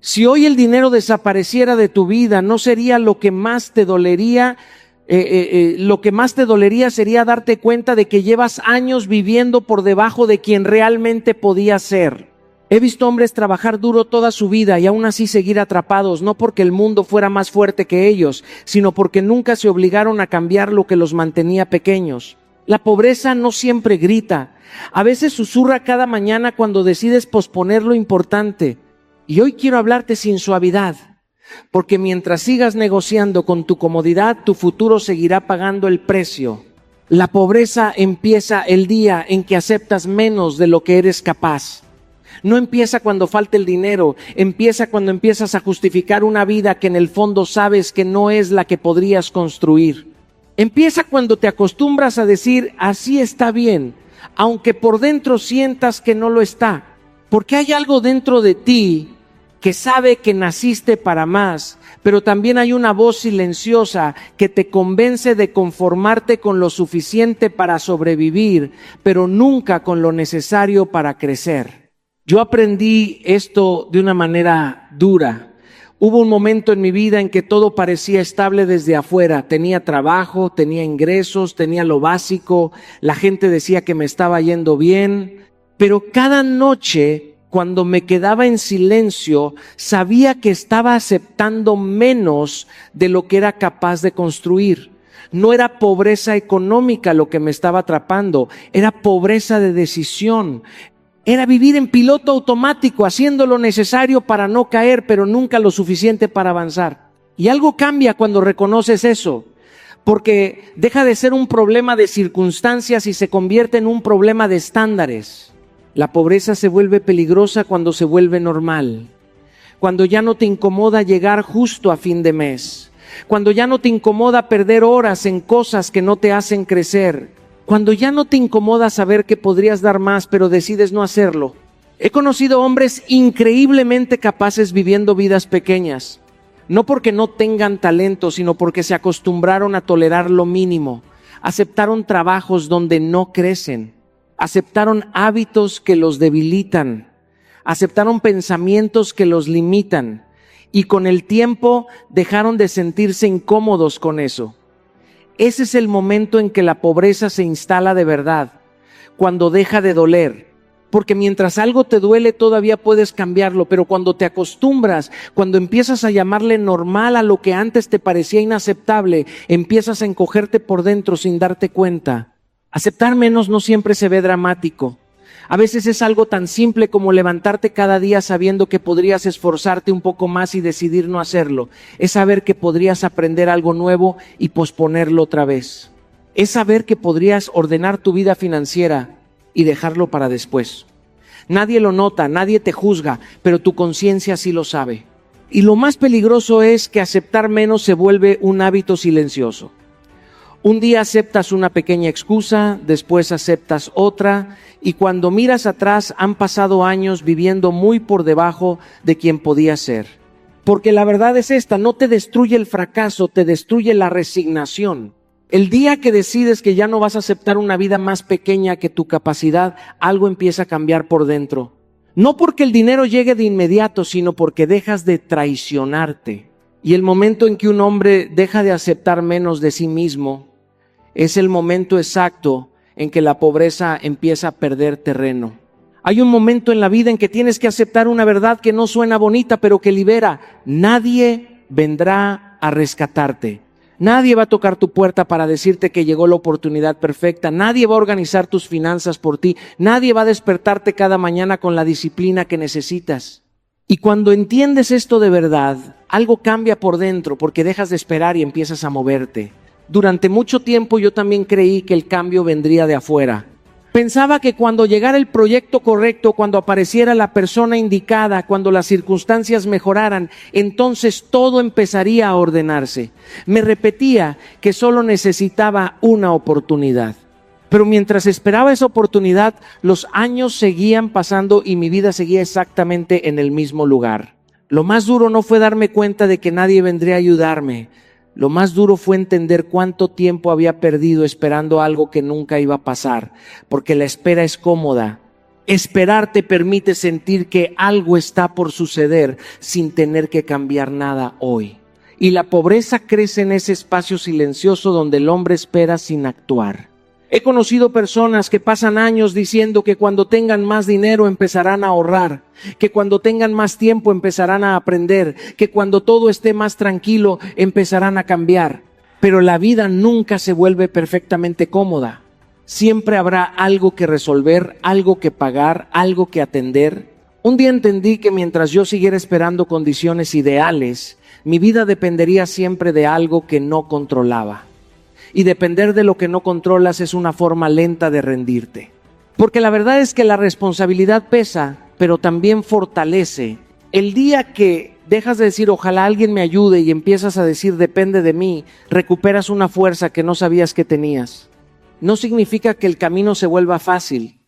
Si hoy el dinero desapareciera de tu vida, ¿no sería lo que más te dolería? Lo que más te dolería sería darte cuenta de que llevas años viviendo por debajo de quien realmente podías ser. He visto hombres trabajar duro toda su vida y aún así seguir atrapados, no porque el mundo fuera más fuerte que ellos, sino porque nunca se obligaron a cambiar lo que los mantenía pequeños. La pobreza no siempre grita, a veces susurra cada mañana cuando decides posponer lo importante. Y hoy quiero hablarte sin suavidad, porque mientras sigas negociando con tu comodidad, tu futuro seguirá pagando el precio. La pobreza empieza el día en que aceptas menos de lo que eres capaz. No empieza cuando falte el dinero, empieza cuando empiezas a justificar una vida que en el fondo sabes que no es la que podrías construir. Empieza cuando te acostumbras a decir, así está bien, aunque por dentro sientas que no lo está. Porque hay algo dentro de ti que sabe que naciste para más, pero también hay una voz silenciosa que te convence de conformarte con lo suficiente para sobrevivir, pero nunca con lo necesario para crecer. Yo aprendí esto de una manera dura. Hubo un momento en mi vida en que todo parecía estable desde afuera. Tenía trabajo, tenía ingresos, tenía lo básico, la gente decía que me estaba yendo bien, pero cada noche, cuando me quedaba en silencio, sabía que estaba aceptando menos de lo que era capaz de construir. No era pobreza económica lo que me estaba atrapando, era pobreza de decisión. Era vivir en piloto automático, haciendo lo necesario para no caer, pero nunca lo suficiente para avanzar. Y algo cambia cuando reconoces eso, porque deja de ser un problema de circunstancias y se convierte en un problema de estándares. La pobreza se vuelve peligrosa cuando se vuelve normal, cuando ya no te incomoda llegar justo a fin de mes, cuando ya no te incomoda perder horas en cosas que no te hacen crecer, cuando ya no te incomoda saber que podrías dar más pero decides no hacerlo. He conocido hombres increíblemente capaces viviendo vidas pequeñas, no porque no tengan talento, sino porque se acostumbraron a tolerar lo mínimo, aceptaron trabajos donde no crecen, aceptaron hábitos que los debilitan, aceptaron pensamientos que los limitan y con el tiempo dejaron de sentirse incómodos con eso. Ese es el momento en que la pobreza se instala de verdad, cuando deja de doler. Porque mientras algo te duele todavía puedes cambiarlo, pero cuando te acostumbras, cuando empiezas a llamarle normal a lo que antes te parecía inaceptable, empiezas a encogerte por dentro sin darte cuenta. Aceptar menos no siempre se ve dramático. A veces es algo tan simple como levantarte cada día sabiendo que podrías esforzarte un poco más y decidir no hacerlo. Es saber que podrías aprender algo nuevo y posponerlo otra vez. Es saber que podrías ordenar tu vida financiera y dejarlo para después. Nadie lo nota, nadie te juzga, pero tu conciencia sí lo sabe. Y lo más peligroso es que aceptar menos se vuelve un hábito silencioso. Un día aceptas una pequeña excusa, después aceptas otra, y cuando miras atrás han pasado años viviendo muy por debajo de quien podías ser. Porque la verdad es esta, no te destruye el fracaso, te destruye la resignación. El día que decides que ya no vas a aceptar una vida más pequeña que tu capacidad, algo empieza a cambiar por dentro. No porque el dinero llegue de inmediato, sino porque dejas de traicionarte. Y el momento en que un hombre deja de aceptar menos de sí mismo, es el momento exacto en que la pobreza empieza a perder terreno. Hay un momento en la vida en que tienes que aceptar una verdad que no suena bonita, pero que libera. Nadie vendrá a rescatarte. Nadie va a tocar tu puerta para decirte que llegó la oportunidad perfecta. Nadie va a organizar tus finanzas por ti. Nadie va a despertarte cada mañana con la disciplina que necesitas. Y cuando entiendes esto de verdad, algo cambia por dentro porque dejas de esperar y empiezas a moverte. Durante mucho tiempo yo también creí que el cambio vendría de afuera. Pensaba que cuando llegara el proyecto correcto, cuando apareciera la persona indicada, cuando las circunstancias mejoraran, entonces todo empezaría a ordenarse. Me repetía que solo necesitaba una oportunidad. Pero mientras esperaba esa oportunidad, los años seguían pasando y mi vida seguía exactamente en el mismo lugar. Lo más duro no fue darme cuenta de que nadie vendría a ayudarme. Lo más duro fue entender cuánto tiempo había perdido esperando algo que nunca iba a pasar, porque la espera es cómoda, Esperar te permite sentir que algo está por suceder sin tener que cambiar nada hoy. Y la pobreza crece en ese espacio silencioso donde el hombre espera sin actuar. He conocido personas que pasan años diciendo que cuando tengan más dinero empezarán a ahorrar, que cuando tengan más tiempo empezarán a aprender, que cuando todo esté más tranquilo empezarán a cambiar. Pero la vida nunca se vuelve perfectamente cómoda. Siempre habrá algo que resolver, algo que pagar, algo que atender. Un día entendí que mientras yo siguiera esperando condiciones ideales, mi vida dependería siempre de algo que no controlaba. Y depender de lo que no controlas es una forma lenta de rendirte. Porque la verdad es que la responsabilidad pesa, pero también fortalece. El día que dejas de decir ojalá alguien me ayude y empiezas a decir depende de mí, recuperas una fuerza que no sabías que tenías. No significa que el camino se vuelva fácil.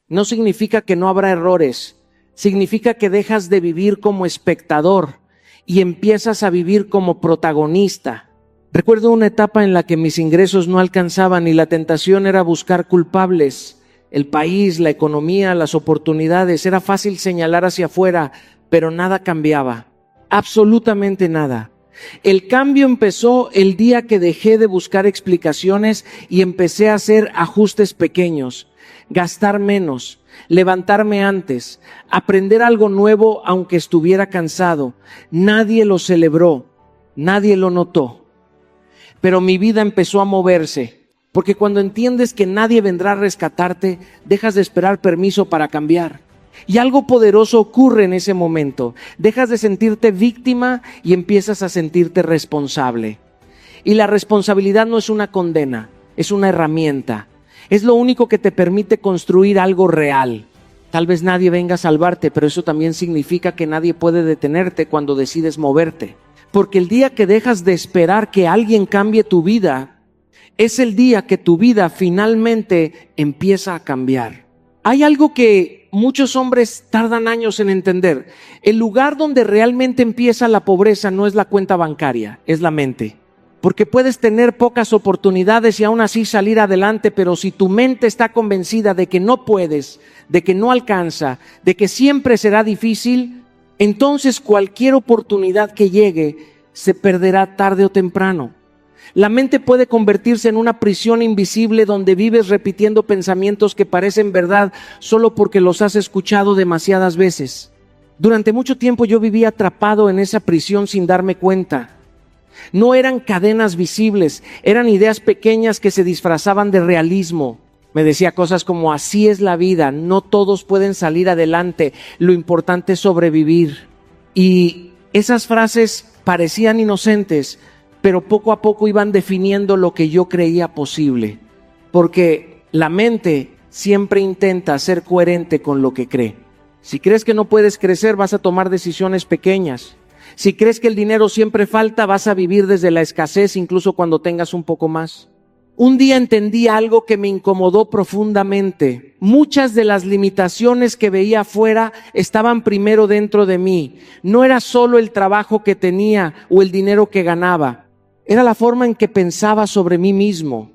No significa que no habrá errores. Significa que dejas de vivir como espectador y empiezas a vivir como protagonista. Recuerdo una etapa en la que mis ingresos no alcanzaban y la tentación era buscar culpables. El país, la economía, las oportunidades. Era fácil señalar hacia afuera, pero nada cambiaba. Absolutamente nada. El cambio empezó el día que dejé de buscar explicaciones y empecé a hacer ajustes pequeños, gastar menos, levantarme antes, aprender algo nuevo aunque estuviera cansado. Nadie lo celebró, nadie lo notó. Pero mi vida empezó a moverse, porque cuando entiendes que nadie vendrá a rescatarte, dejas de esperar permiso para cambiar. Y algo poderoso ocurre en ese momento. Dejas de sentirte víctima y empiezas a sentirte responsable. Y la responsabilidad no es una condena, es una herramienta. Es lo único que te permite construir algo real. Tal vez nadie venga a salvarte, pero eso también significa que nadie puede detenerte cuando decides moverte. Porque el día que dejas de esperar que alguien cambie tu vida, es el día que tu vida finalmente empieza a cambiar. Hay algo que muchos hombres tardan años en entender. El lugar donde realmente empieza la pobreza no es la cuenta bancaria, es la mente. Porque puedes tener pocas oportunidades y aún así salir adelante, pero si tu mente está convencida de que no puedes, de que no alcanza, de que siempre será difícil, entonces cualquier oportunidad que llegue se perderá tarde o temprano. La mente puede convertirse en una prisión invisible donde vives repitiendo pensamientos que parecen verdad solo porque los has escuchado demasiadas veces. Durante mucho tiempo yo vivía atrapado en esa prisión sin darme cuenta. No eran cadenas visibles, eran ideas pequeñas que se disfrazaban de realismo. Me decía cosas como así es la vida, no todos pueden salir adelante, lo importante es sobrevivir. Y esas frases parecían inocentes, pero poco a poco iban definiendo lo que yo creía posible. Porque la mente siempre intenta ser coherente con lo que cree. Si crees que no puedes crecer, vas a tomar decisiones pequeñas. Si crees que el dinero siempre falta, vas a vivir desde la escasez incluso cuando tengas un poco más. Un día entendí algo que me incomodó profundamente. Muchas de las limitaciones que veía afuera estaban primero dentro de mí. No era solo el trabajo que tenía o el dinero que ganaba. Era la forma en que pensaba sobre mí mismo.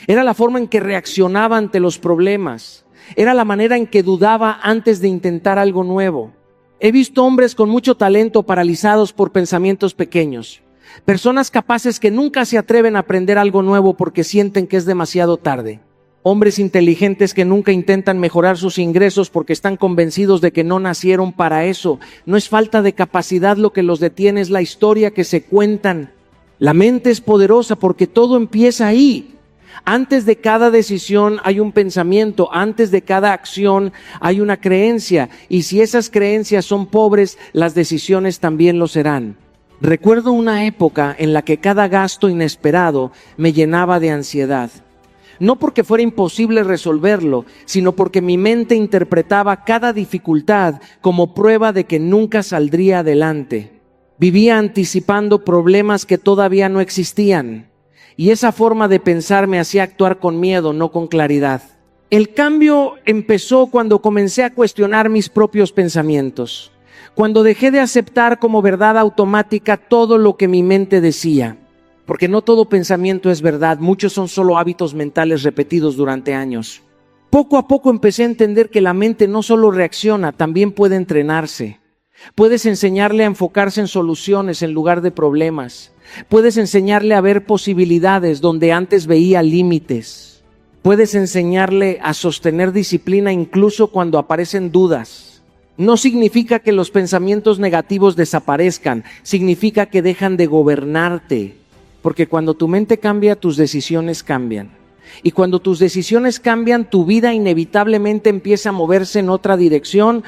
Era la forma en que reaccionaba ante los problemas. Era la manera en que dudaba antes de intentar algo nuevo. He visto hombres con mucho talento paralizados por pensamientos pequeños. Personas capaces que nunca se atreven a aprender algo nuevo porque sienten que es demasiado tarde. Hombres inteligentes que nunca intentan mejorar sus ingresos porque están convencidos de que no nacieron para eso. No es falta de capacidad lo que los detiene, es la historia que se cuentan. La mente es poderosa porque todo empieza ahí. Antes de cada decisión hay un pensamiento, antes de cada acción hay una creencia. Y si esas creencias son pobres, las decisiones también lo serán. Recuerdo una época en la que cada gasto inesperado me llenaba de ansiedad. No porque fuera imposible resolverlo, sino porque mi mente interpretaba cada dificultad como prueba de que nunca saldría adelante. Vivía anticipando problemas que todavía no existían. Y esa forma de pensar me hacía actuar con miedo, no con claridad. El cambio empezó cuando comencé a cuestionar mis propios pensamientos. Cuando dejé de aceptar como verdad automática todo lo que mi mente decía. Porque no todo pensamiento es verdad, muchos son solo hábitos mentales repetidos durante años. Poco a poco empecé a entender que la mente no solo reacciona, también puede entrenarse. Puedes enseñarle a enfocarse en soluciones en lugar de problemas. Puedes enseñarle a ver posibilidades donde antes veía límites. Puedes enseñarle a sostener disciplina incluso cuando aparecen dudas. No significa que los pensamientos negativos desaparezcan, significa que dejan de gobernarte. Porque cuando tu mente cambia, tus decisiones cambian. Y cuando tus decisiones cambian, tu vida inevitablemente empieza a moverse en otra dirección.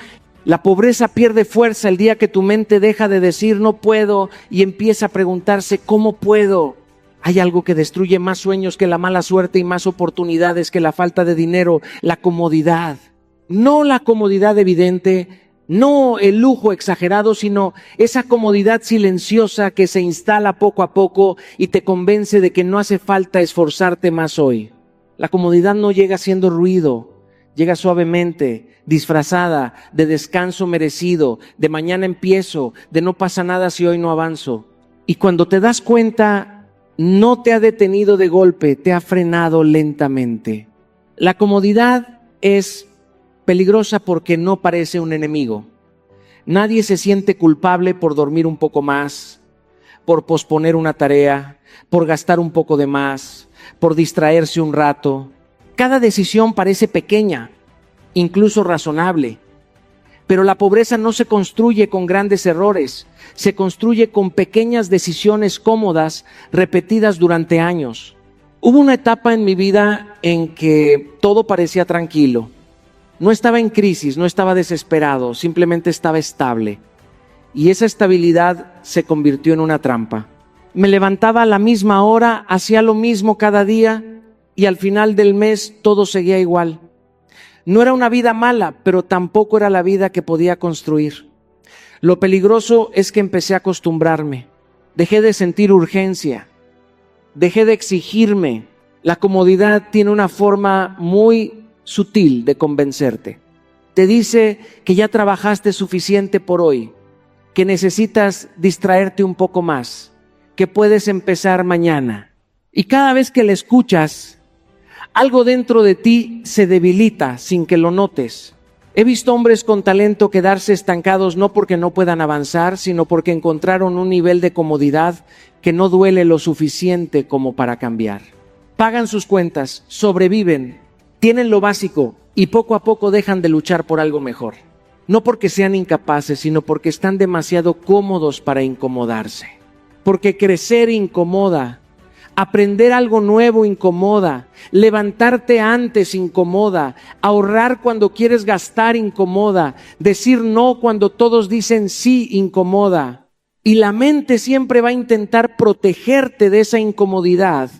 La pobreza pierde fuerza el día que tu mente deja de decir no puedo y empieza a preguntarse ¿cómo puedo? Hay algo que destruye más sueños que la mala suerte y más oportunidades que la falta de dinero, la comodidad. No la comodidad evidente, no el lujo exagerado, sino esa comodidad silenciosa que se instala poco a poco y te convence de que no hace falta esforzarte más hoy. La comodidad no llega haciendo ruido, llega suavemente, disfrazada de descanso merecido, de mañana empiezo, de no pasa nada si hoy no avanzo. Y cuando te das cuenta, no te ha detenido de golpe, te ha frenado lentamente. La comodidad es peligrosa porque no parece un enemigo. Nadie se siente culpable por dormir un poco más, por posponer una tarea, por gastar un poco de más, por distraerse un rato. Cada decisión parece pequeña, incluso razonable. Pero la pobreza no se construye con grandes errores, se construye con pequeñas decisiones cómodas repetidas durante años. Hubo una etapa en mi vida en que todo parecía tranquilo. No estaba en crisis, no estaba desesperado, simplemente estaba estable. Y esa estabilidad se convirtió en una trampa. Me levantaba a la misma hora, hacía lo mismo cada día y al final del mes todo seguía igual. No era una vida mala, pero tampoco era la vida que podía construir. Lo peligroso es que empecé a acostumbrarme. Dejé de sentir urgencia. Dejé de exigirme. La comodidad tiene una forma muy sutil de convencerte. Te dice que ya trabajaste suficiente por hoy, que necesitas distraerte un poco más, que puedes empezar mañana. Y cada vez que la escuchas, algo dentro de ti se debilita sin que lo notes. He visto hombres con talento quedarse estancados no porque no puedan avanzar, sino porque encontraron un nivel de comodidad que no duele lo suficiente como para cambiar. Pagan sus cuentas, sobreviven, tienen lo básico y poco a poco dejan de luchar por algo mejor. No porque sean incapaces, sino porque están demasiado cómodos para incomodarse. Porque crecer incomoda, aprender algo nuevo incomoda, levantarte antes incomoda, ahorrar cuando quieres gastar incomoda, decir no cuando todos dicen sí incomoda. Y la mente siempre va a intentar protegerte de esa incomodidad,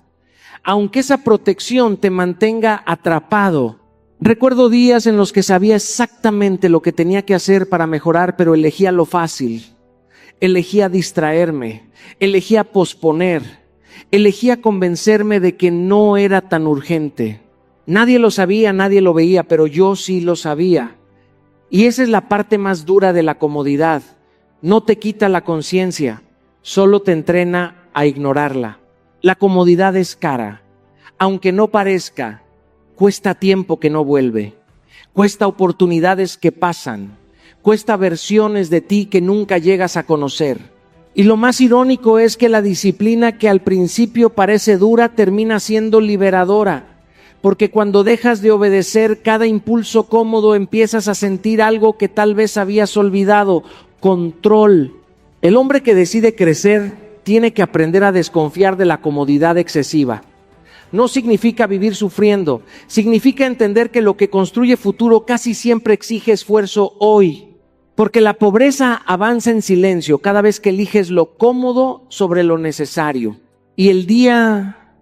aunque esa protección te mantenga atrapado. Recuerdo días en los que sabía exactamente lo que tenía que hacer para mejorar, pero elegía lo fácil, elegía distraerme, elegía posponer, elegía convencerme de que no era tan urgente. Nadie lo sabía, nadie lo veía, pero yo sí lo sabía. Y esa es la parte más dura de la comodidad. No te quita la conciencia, solo te entrena a ignorarla. La comodidad es cara, aunque no parezca. Cuesta tiempo que no vuelve, cuesta oportunidades que pasan, cuesta versiones de ti que nunca llegas a conocer. Y lo más irónico es que la disciplina que al principio parece dura termina siendo liberadora, porque cuando dejas de obedecer cada impulso cómodo empiezas a sentir algo que tal vez habías olvidado: control. El hombre que decide crecer tiene que aprender a desconfiar de la comodidad excesiva. No significa vivir sufriendo, significa entender que lo que construye futuro casi siempre exige esfuerzo hoy. Porque la pobreza avanza en silencio cada vez que eliges lo cómodo sobre lo necesario. Y el día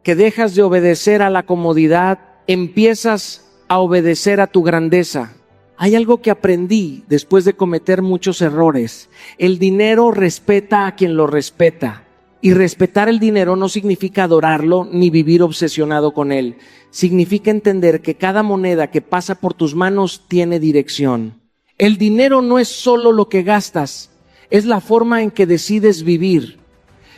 que dejas de obedecer a la comodidad, empiezas a obedecer a tu grandeza. Hay algo que aprendí después de cometer muchos errores. El dinero respeta a quien lo respeta. Y respetar el dinero no significa adorarlo ni vivir obsesionado con él. Significa entender que cada moneda que pasa por tus manos tiene dirección. El dinero no es solo lo que gastas, es la forma en que decides vivir.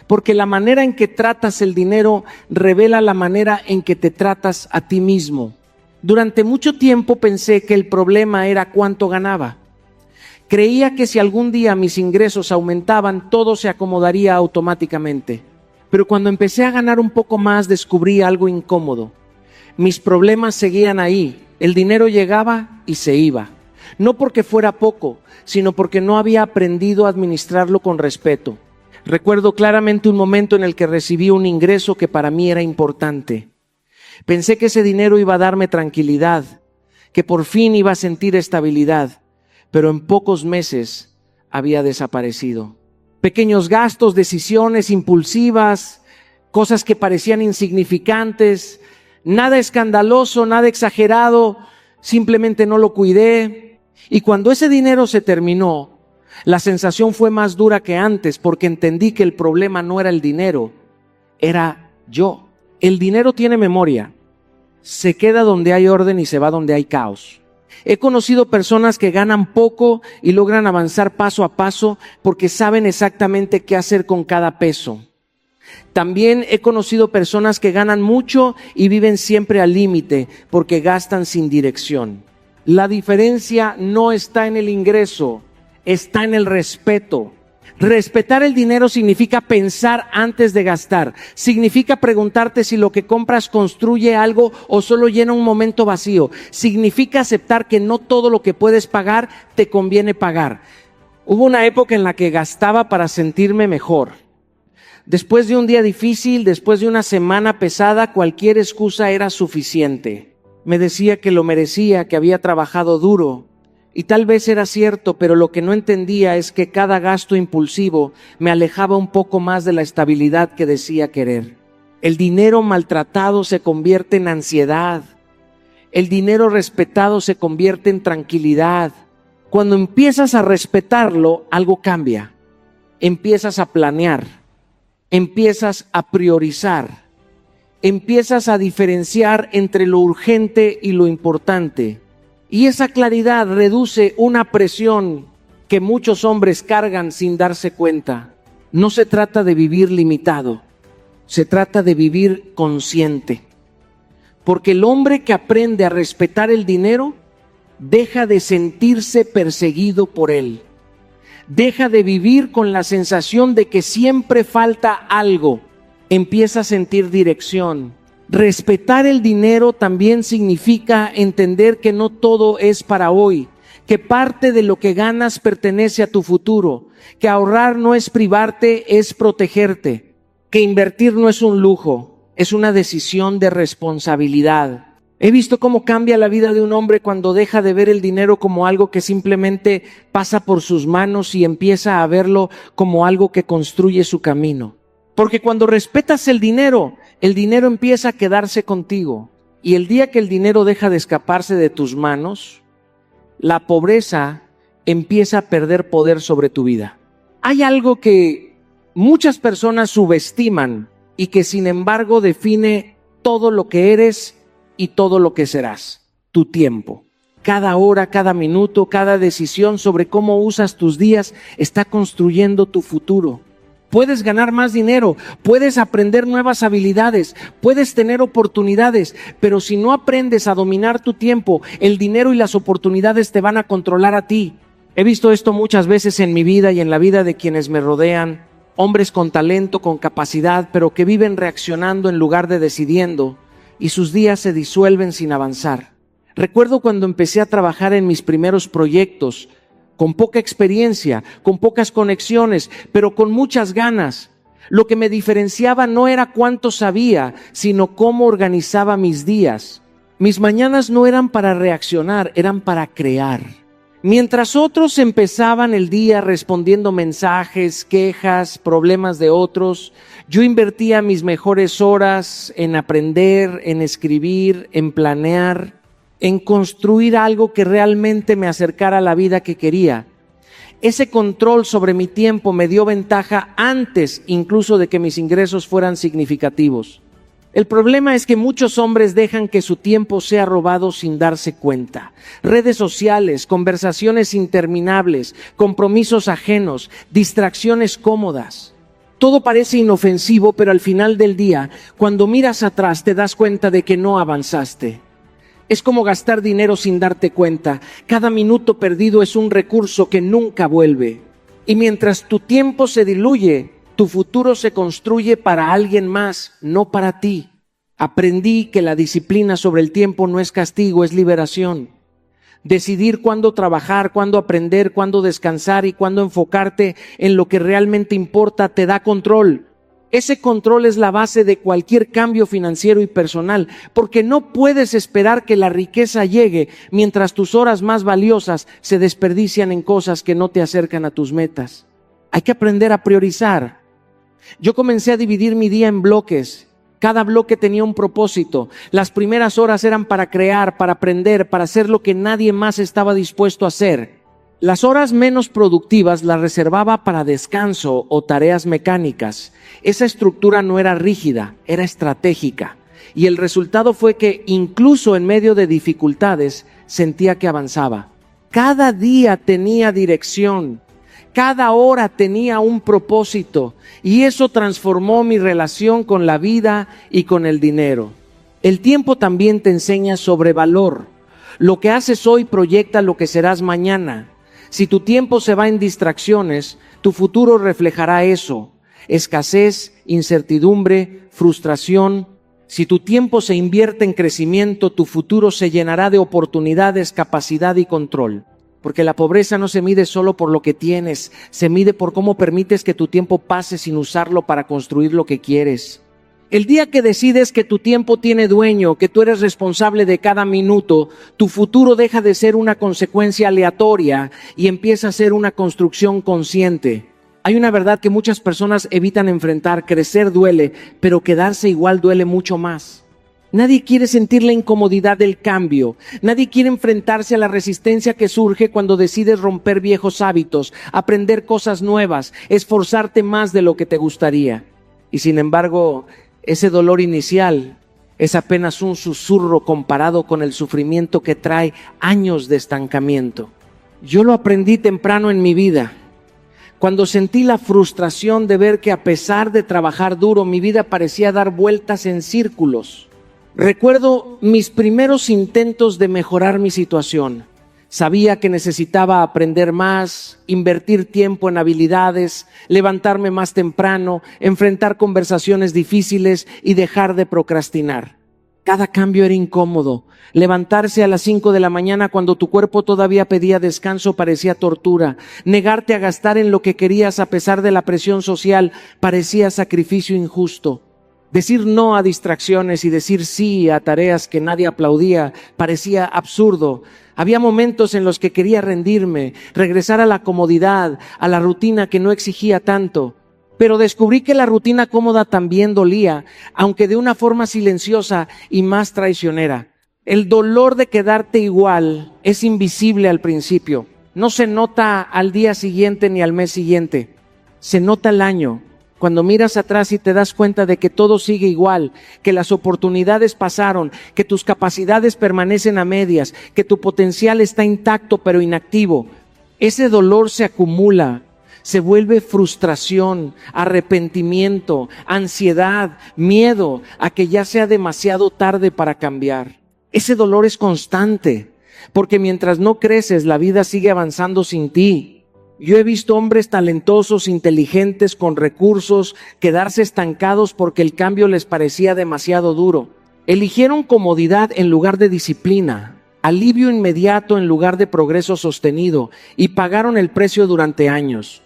Porque la manera en que tratas el dinero revela la manera en que te tratas a ti mismo. Durante mucho tiempo pensé que el problema era cuánto ganaba. Creía que si algún día mis ingresos aumentaban, todo se acomodaría automáticamente. Pero cuando empecé a ganar un poco más, descubrí algo incómodo. Mis problemas seguían ahí. El dinero llegaba y se iba. No porque fuera poco, sino porque no había aprendido a administrarlo con respeto. Recuerdo claramente un momento en el que recibí un ingreso que para mí era importante. Pensé que ese dinero iba a darme tranquilidad, que por fin iba a sentir estabilidad, pero en pocos meses había desaparecido. Pequeños gastos, decisiones impulsivas, cosas que parecían insignificantes, nada escandaloso, nada exagerado, simplemente no lo cuidé. Y cuando ese dinero se terminó, la sensación fue más dura que antes, porque entendí que el problema no era el dinero, era yo. El dinero tiene memoria, se queda donde hay orden y se va donde hay caos. He conocido personas que ganan poco y logran avanzar paso a paso porque saben exactamente qué hacer con cada peso. También he conocido personas que ganan mucho y viven siempre al límite porque gastan sin dirección. La diferencia no está en el ingreso, está en el respeto. Respetar el dinero significa pensar antes de gastar. Significa preguntarte si lo que compras construye algo o solo llena un momento vacío. Significa aceptar que no todo lo que puedes pagar te conviene pagar. Hubo una época en la que gastaba para sentirme mejor. Después de un día difícil, después de una semana pesada, cualquier excusa era suficiente. Me decía que lo merecía, que había trabajado duro. Y tal vez era cierto, pero lo que no entendía es que cada gasto impulsivo me alejaba un poco más de la estabilidad que decía querer. El dinero maltratado se convierte en ansiedad. El dinero respetado se convierte en tranquilidad. Cuando empiezas a respetarlo, algo cambia. Empiezas a planear, empiezas a priorizar, empiezas a diferenciar entre lo urgente y lo importante. Y esa claridad reduce una presión que muchos hombres cargan sin darse cuenta. No se trata de vivir limitado, se trata de vivir consciente. Porque el hombre que aprende a respetar el dinero, deja de sentirse perseguido por él. Deja de vivir con la sensación de que siempre falta algo. Empieza a sentir dirección. Respetar el dinero también significa entender que no todo es para hoy, que parte de lo que ganas pertenece a tu futuro, que ahorrar no es privarte, es protegerte, que invertir no es un lujo, es una decisión de responsabilidad. He visto cómo cambia la vida de un hombre cuando deja de ver el dinero como algo que simplemente pasa por sus manos y empieza a verlo como algo que construye su camino. Porque cuando respetas el dinero empieza a quedarse contigo. Y el día que el dinero deja de escaparse de tus manos, la pobreza empieza a perder poder sobre tu vida. Hay algo que muchas personas subestiman y que sin embargo define todo lo que eres y todo lo que serás: tu tiempo. Cada hora, cada minuto, cada decisión sobre cómo usas tus días está construyendo tu futuro. Puedes ganar más dinero, puedes aprender nuevas habilidades, puedes tener oportunidades, pero si no aprendes a dominar tu tiempo, el dinero y las oportunidades te van a controlar a ti. He visto esto muchas veces en mi vida y en la vida de quienes me rodean, hombres con talento, con capacidad, pero que viven reaccionando en lugar de decidiendo, y sus días se disuelven sin avanzar. Recuerdo cuando empecé a trabajar en mis primeros proyectos, con poca experiencia, con pocas conexiones, pero con muchas ganas. Lo que me diferenciaba no era cuánto sabía, sino cómo organizaba mis días. Mis mañanas no eran para reaccionar, eran para crear. Mientras otros empezaban el día respondiendo mensajes, quejas, problemas de otros, yo invertía mis mejores horas en aprender, en escribir, en planear, en construir algo que realmente me acercara a la vida que quería. Ese control sobre mi tiempo me dio ventaja antes incluso de que mis ingresos fueran significativos. El problema es que muchos hombres dejan que su tiempo sea robado sin darse cuenta. Redes sociales, conversaciones interminables, compromisos ajenos, distracciones cómodas. Todo parece inofensivo, pero al final del día, cuando miras atrás te das cuenta de que no avanzaste. Es como gastar dinero sin darte cuenta. Cada minuto perdido es un recurso que nunca vuelve. Y mientras tu tiempo se diluye, tu futuro se construye para alguien más, no para ti. Aprendí que la disciplina sobre el tiempo no es castigo, es liberación. Decidir cuándo trabajar, cuándo aprender, cuándo descansar y cuándo enfocarte en lo que realmente importa te da control. Ese control es la base de cualquier cambio financiero y personal, porque no puedes esperar que la riqueza llegue mientras tus horas más valiosas se desperdician en cosas que no te acercan a tus metas. Hay que aprender a priorizar. Yo comencé a dividir mi día en bloques. Cada bloque tenía un propósito. Las primeras horas eran para crear, para aprender, para hacer lo que nadie más estaba dispuesto a hacer. Las horas menos productivas las reservaba para descanso o tareas mecánicas. Esa estructura no era rígida, era estratégica. Y el resultado fue que incluso en medio de dificultades sentía que avanzaba. Cada día tenía dirección. Cada hora tenía un propósito y eso transformó mi relación con la vida y con el dinero. El tiempo también te enseña sobre valor. Lo que haces hoy proyecta lo que serás mañana. Si tu tiempo se va en distracciones, tu futuro reflejará eso. Escasez, incertidumbre, frustración. Si tu tiempo se invierte en crecimiento, tu futuro se llenará de oportunidades, capacidad y control. Porque la pobreza no se mide solo por lo que tienes, se mide por cómo permites que tu tiempo pase sin usarlo para construir lo que quieres. El día que decides que tu tiempo tiene dueño, que tú eres responsable de cada minuto, tu futuro deja de ser una consecuencia aleatoria y empieza a ser una construcción consciente. Hay una verdad que muchas personas evitan enfrentar: crecer duele, pero quedarse igual duele mucho más. Nadie quiere sentir la incomodidad del cambio. Nadie quiere enfrentarse a la resistencia que surge cuando decides romper viejos hábitos, aprender cosas nuevas, esforzarte más de lo que te gustaría. Y sin embargo, ese dolor inicial es apenas un susurro comparado con el sufrimiento que trae años de estancamiento. Yo lo aprendí temprano en mi vida, cuando sentí la frustración de ver que a pesar de trabajar duro, mi vida parecía dar vueltas en círculos. Recuerdo mis primeros intentos de mejorar mi situación. Sabía que necesitaba aprender más, invertir tiempo en habilidades, levantarme más temprano, enfrentar conversaciones difíciles y dejar de procrastinar. Cada cambio era incómodo. Levantarse a las 5 de la mañana cuando tu cuerpo todavía pedía descanso parecía tortura. Negarte a gastar en lo que querías a pesar de la presión social parecía sacrificio injusto. Decir no a distracciones y decir sí a tareas que nadie aplaudía parecía absurdo. Había momentos en los que quería rendirme, regresar a la comodidad, a la rutina que no exigía tanto. Pero descubrí que la rutina cómoda también dolía, aunque de una forma silenciosa y más traicionera. El dolor de quedarte igual es invisible al principio. No se nota al día siguiente ni al mes siguiente. Se nota al año. Cuando miras atrás y te das cuenta de que todo sigue igual, que las oportunidades pasaron, que tus capacidades permanecen a medias, que tu potencial está intacto pero inactivo, ese dolor se acumula, se vuelve frustración, arrepentimiento, ansiedad, miedo a que ya sea demasiado tarde para cambiar. Ese dolor es constante, porque mientras no creces, la vida sigue avanzando sin ti. Yo he visto hombres talentosos, inteligentes, con recursos, quedarse estancados porque el cambio les parecía demasiado duro. Eligieron comodidad en lugar de disciplina, alivio inmediato en lugar de progreso sostenido, y pagaron el precio durante años.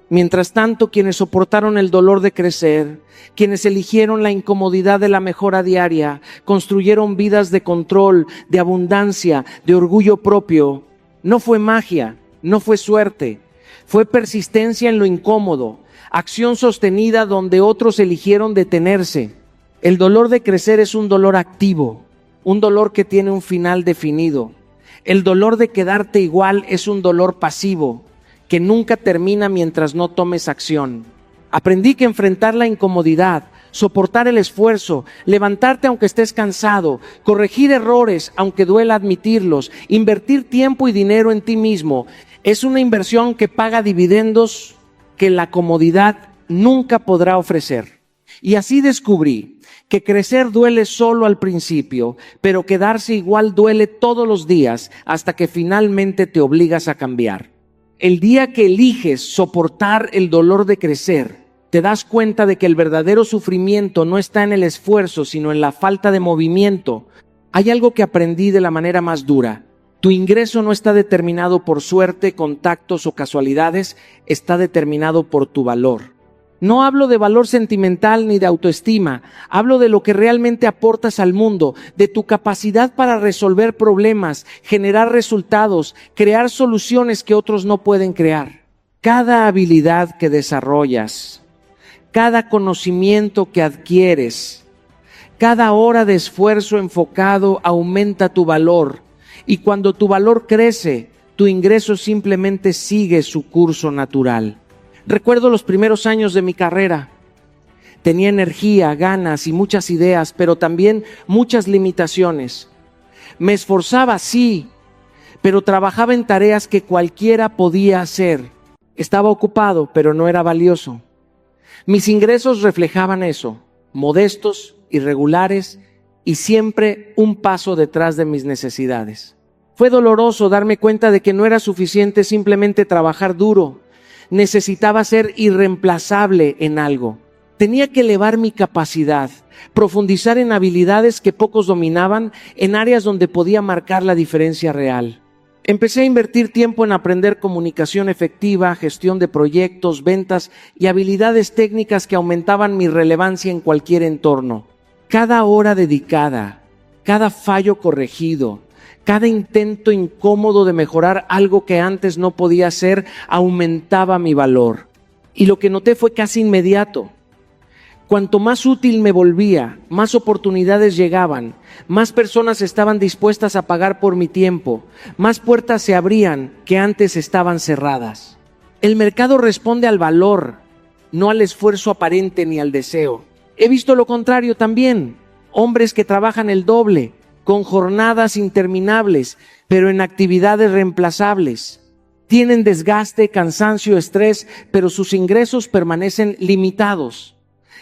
Mientras tanto, quienes soportaron el dolor de crecer, quienes eligieron la incomodidad de la mejora diaria, construyeron vidas de control, de abundancia, de orgullo propio. No fue magia, no fue suerte. Fue persistencia en lo incómodo, acción sostenida donde otros eligieron detenerse. El dolor de crecer es un dolor activo, un dolor que tiene un final definido. El dolor de quedarte igual es un dolor pasivo, que nunca termina mientras no tomes acción. Aprendí que enfrentar la incomodidad, soportar el esfuerzo, levantarte aunque estés cansado, corregir errores aunque duela admitirlos, invertir tiempo y dinero en ti mismo, es una inversión que paga dividendos que la comodidad nunca podrá ofrecer. Y así descubrí que crecer duele solo al principio, pero quedarse igual duele todos los días hasta que finalmente te obligas a cambiar. El día que eliges soportar el dolor de crecer, te das cuenta de que el verdadero sufrimiento no está en el esfuerzo, sino en la falta de movimiento. Hay algo que aprendí de la manera más dura. Tu ingreso no está determinado por suerte, contactos o casualidades, está determinado por tu valor. No hablo de valor sentimental ni de autoestima, hablo de lo que realmente aportas al mundo, de tu capacidad para resolver problemas, generar resultados, crear soluciones que otros no pueden crear. Cada habilidad que desarrollas, cada conocimiento que adquieres, cada hora de esfuerzo enfocado aumenta tu valor, y cuando tu valor crece, tu ingreso simplemente sigue su curso natural. Recuerdo los primeros años de mi carrera. Tenía energía, ganas y muchas ideas, pero también muchas limitaciones. Me esforzaba, sí, pero trabajaba en tareas que cualquiera podía hacer. Estaba ocupado, pero no era valioso. Mis ingresos reflejaban eso, modestos, irregulares y siempre un paso detrás de mis necesidades. Fue doloroso darme cuenta de que no era suficiente simplemente trabajar duro. Necesitaba ser irreemplazable en algo. Tenía que elevar mi capacidad, profundizar en habilidades que pocos dominaban, en áreas donde podía marcar la diferencia real. Empecé a invertir tiempo en aprender comunicación efectiva, gestión de proyectos, ventas y habilidades técnicas que aumentaban mi relevancia en cualquier entorno. Cada hora dedicada, cada fallo corregido, cada intento incómodo de mejorar algo que antes no podía hacer aumentaba mi valor. Y lo que noté fue casi inmediato. Cuanto más útil me volvía, más oportunidades llegaban, más personas estaban dispuestas a pagar por mi tiempo, más puertas se abrían que antes estaban cerradas. El mercado responde al valor, no al esfuerzo aparente ni al deseo. He visto lo contrario también, hombres que trabajan el doble, con jornadas interminables, pero en actividades reemplazables. Tienen desgaste, cansancio, estrés, pero sus ingresos permanecen limitados.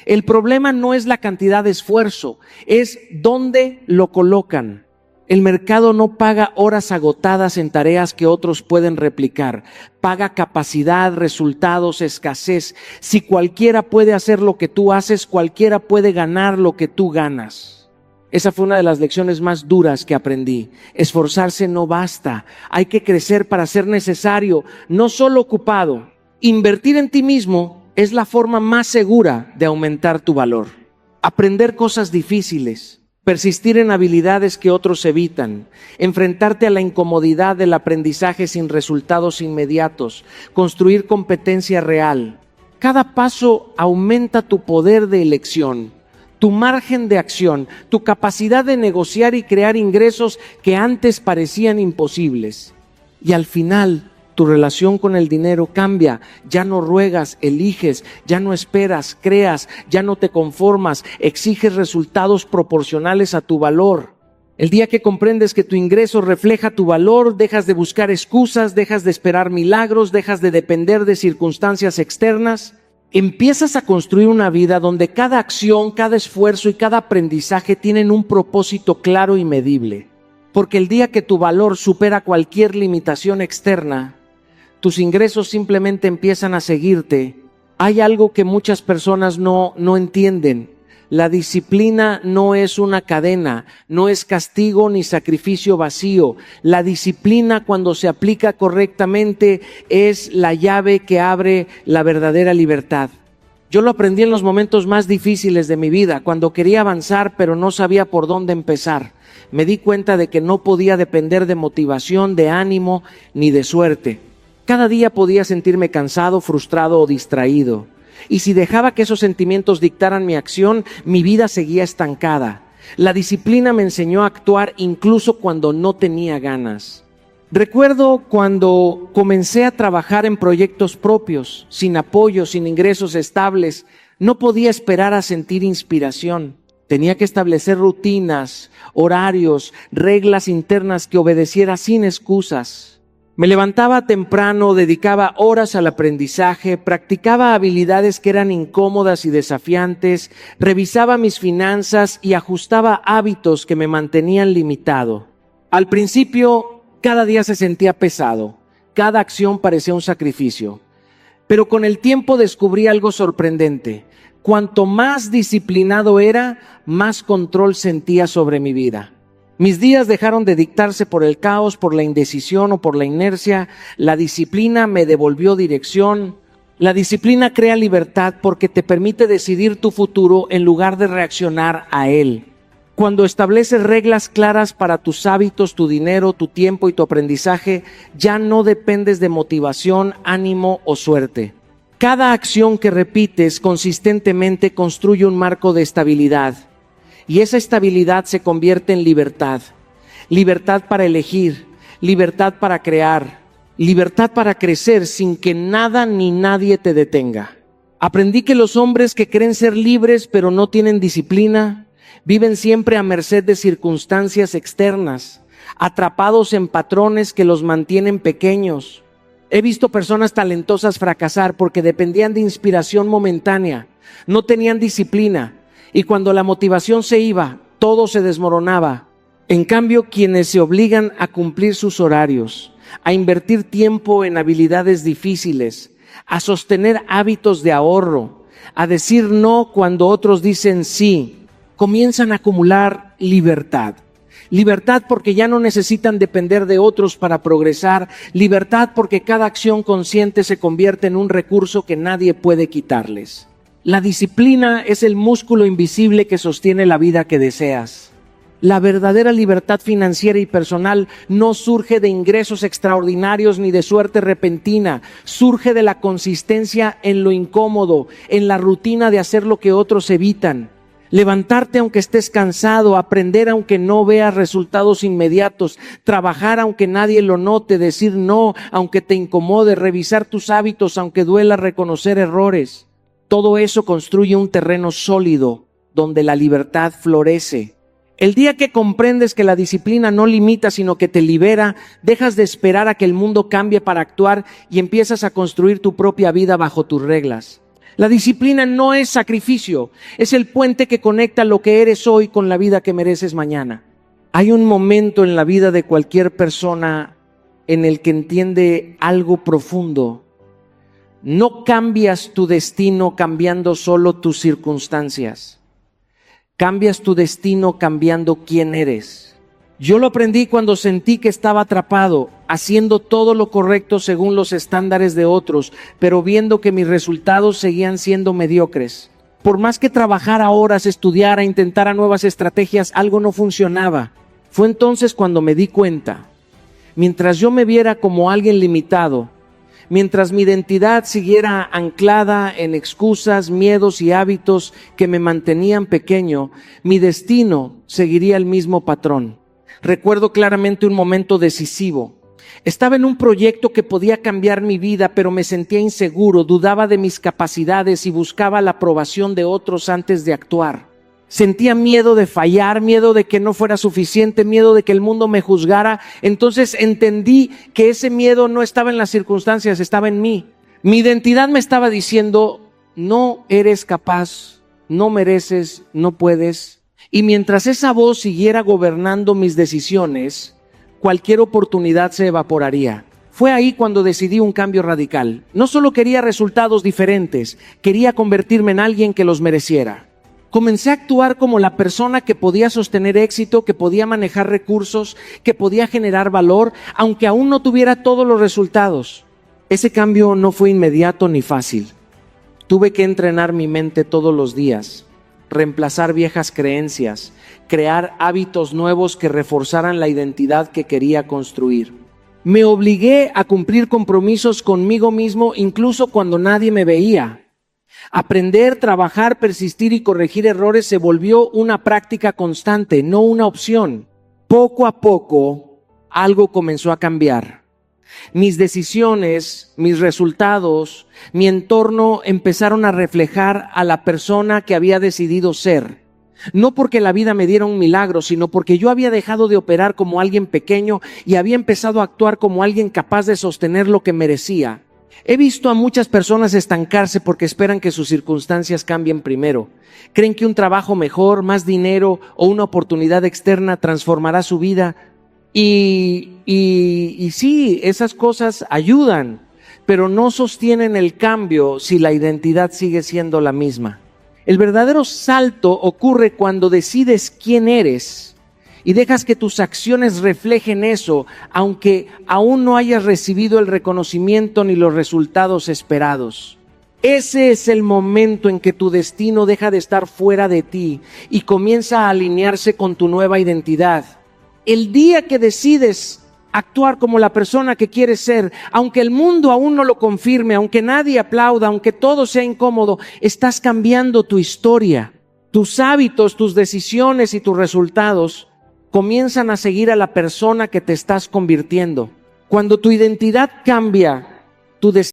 El problema no es la cantidad de esfuerzo, es dónde lo colocan. El mercado no paga horas agotadas en tareas que otros pueden replicar. Paga capacidad, resultados, escasez. Si cualquiera puede hacer lo que tú haces, cualquiera puede ganar lo que tú ganas. Esa fue una de las lecciones más duras que aprendí. Esforzarse no basta. Hay que crecer para ser necesario, no solo ocupado. Invertir en ti mismo es la forma más segura de aumentar tu valor. Aprender cosas difíciles, persistir en habilidades que otros evitan, enfrentarte a la incomodidad del aprendizaje sin resultados inmediatos, construir competencia real. Cada paso aumenta tu poder de elección, tu margen de acción, tu capacidad de negociar y crear ingresos que antes parecían imposibles. Y al final, tu relación con el dinero cambia. Ya no ruegas, eliges, ya no esperas, creas, ya no te conformas, exiges resultados proporcionales a tu valor. El día que comprendes que tu ingreso refleja tu valor, dejas de buscar excusas, dejas de esperar milagros, dejas de depender de circunstancias externas. Empiezas a construir una vida donde cada acción, cada esfuerzo y cada aprendizaje tienen un propósito claro y medible. Porque el día que tu valor supera cualquier limitación externa, tus ingresos simplemente empiezan a seguirte. Hay algo que muchas personas no entienden. La disciplina no es una cadena, no es castigo ni sacrificio vacío. La disciplina, cuando se aplica correctamente, es la llave que abre la verdadera libertad. Yo lo aprendí en los momentos más difíciles de mi vida, cuando quería avanzar pero no sabía por dónde empezar. Me di cuenta de que no podía depender de motivación, de ánimo ni de suerte. Cada día podía sentirme cansado, frustrado o distraído. Y si dejaba que esos sentimientos dictaran mi acción, mi vida seguía estancada. La disciplina me enseñó a actuar incluso cuando no tenía ganas. Recuerdo cuando comencé a trabajar en proyectos propios, sin apoyo, sin ingresos estables, no podía esperar a sentir inspiración. Tenía que establecer rutinas, horarios, reglas internas que obedeciera sin excusas. Me levantaba temprano, dedicaba horas al aprendizaje, practicaba habilidades que eran incómodas y desafiantes, revisaba mis finanzas y ajustaba hábitos que me mantenían limitado. Al principio, cada día se sentía pesado, cada acción parecía un sacrificio. Pero con el tiempo descubrí algo sorprendente. Cuanto más disciplinado era, más control sentía sobre mi vida. Mis días dejaron de dictarse por el caos, por la indecisión o por la inercia. La disciplina me devolvió dirección. La disciplina crea libertad porque te permite decidir tu futuro en lugar de reaccionar a él. Cuando estableces reglas claras para tus hábitos, tu dinero, tu tiempo y tu aprendizaje, ya no dependes de motivación, ánimo o suerte. Cada acción que repites consistentemente construye un marco de estabilidad. Y esa estabilidad se convierte en libertad. Libertad para elegir, libertad para crear, libertad para crecer sin que nada ni nadie te detenga. Aprendí que los hombres que creen ser libres pero no tienen disciplina, viven siempre a merced de circunstancias externas, atrapados en patrones que los mantienen pequeños. He visto personas talentosas fracasar porque dependían de inspiración momentánea, no tenían disciplina. Y cuando la motivación se iba, todo se desmoronaba. En cambio, quienes se obligan a cumplir sus horarios, a invertir tiempo en habilidades difíciles, a sostener hábitos de ahorro, a decir no cuando otros dicen sí, comienzan a acumular libertad. Libertad porque ya no necesitan depender de otros para progresar. Libertad porque cada acción consciente se convierte en un recurso que nadie puede quitarles. La disciplina es el músculo invisible que sostiene la vida que deseas. La verdadera libertad financiera y personal no surge de ingresos extraordinarios ni de suerte repentina. Surge de la consistencia en lo incómodo, en la rutina de hacer lo que otros evitan. Levantarte aunque estés cansado, aprender aunque no veas resultados inmediatos, trabajar aunque nadie lo note, decir no aunque te incomode, revisar tus hábitos aunque duela reconocer errores. Todo eso construye un terreno sólido donde la libertad florece. El día que comprendes que la disciplina no limita sino que te libera, dejas de esperar a que el mundo cambie para actuar y empiezas a construir tu propia vida bajo tus reglas. La disciplina no es sacrificio, es el puente que conecta lo que eres hoy con la vida que mereces mañana. Hay un momento en la vida de cualquier persona en el que entiende algo profundo. No cambias tu destino cambiando solo tus circunstancias. Cambias tu destino cambiando quién eres. Yo lo aprendí cuando sentí que estaba atrapado, haciendo todo lo correcto según los estándares de otros, pero viendo que mis resultados seguían siendo mediocres. Por más que trabajara horas, estudiara, intentara nuevas estrategias, algo no funcionaba. Fue entonces cuando me di cuenta, mientras yo me viera como alguien limitado, mientras mi identidad siguiera anclada en excusas, miedos y hábitos que me mantenían pequeño, mi destino seguiría el mismo patrón. Recuerdo claramente un momento decisivo. Estaba en un proyecto que podía cambiar mi vida, pero me sentía inseguro, dudaba de mis capacidades y buscaba la aprobación de otros antes de actuar. Sentía miedo de fallar, miedo de que no fuera suficiente, miedo de que el mundo me juzgara. Entonces entendí que ese miedo no estaba en las circunstancias, estaba en mí. Mi identidad me estaba diciendo, no eres capaz, no mereces, no puedes. Y mientras esa voz siguiera gobernando mis decisiones, cualquier oportunidad se evaporaría. Fue ahí cuando decidí un cambio radical. No solo quería resultados diferentes, quería convertirme en alguien que los mereciera. Comencé a actuar como la persona que podía sostener éxito, que podía manejar recursos, que podía generar valor, aunque aún no tuviera todos los resultados. Ese cambio no fue inmediato ni fácil. Tuve que entrenar mi mente todos los días, reemplazar viejas creencias, crear hábitos nuevos que reforzaran la identidad que quería construir. Me obligué a cumplir compromisos conmigo mismo incluso cuando nadie me veía. Aprender, trabajar, persistir y corregir errores se volvió una práctica constante, no una opción. Poco a poco, algo comenzó a cambiar. Mis decisiones, mis resultados, mi entorno empezaron a reflejar a la persona que había decidido ser. No porque la vida me diera un milagro, sino porque yo había dejado de operar como alguien pequeño y había empezado a actuar como alguien capaz de sostener lo que merecía. He visto a muchas personas estancarse porque esperan que sus circunstancias cambien primero. Creen que un trabajo mejor, más dinero o una oportunidad externa transformará su vida. Y sí, esas cosas ayudan, pero no sostienen el cambio si la identidad sigue siendo la misma. El verdadero salto ocurre cuando decides quién eres y dejas que tus acciones reflejen eso, aunque aún no hayas recibido el reconocimiento ni los resultados esperados. Ese es el momento en que tu destino deja de estar fuera de ti y comienza a alinearse con tu nueva identidad. El día que decides actuar como la persona que quieres ser, aunque el mundo aún no lo confirme, aunque nadie aplauda, aunque todo sea incómodo, estás cambiando tu historia. Tus hábitos, tus decisiones y tus resultados comienzan a seguir a la persona que te estás convirtiendo. Cuando tu identidad cambia, tu destino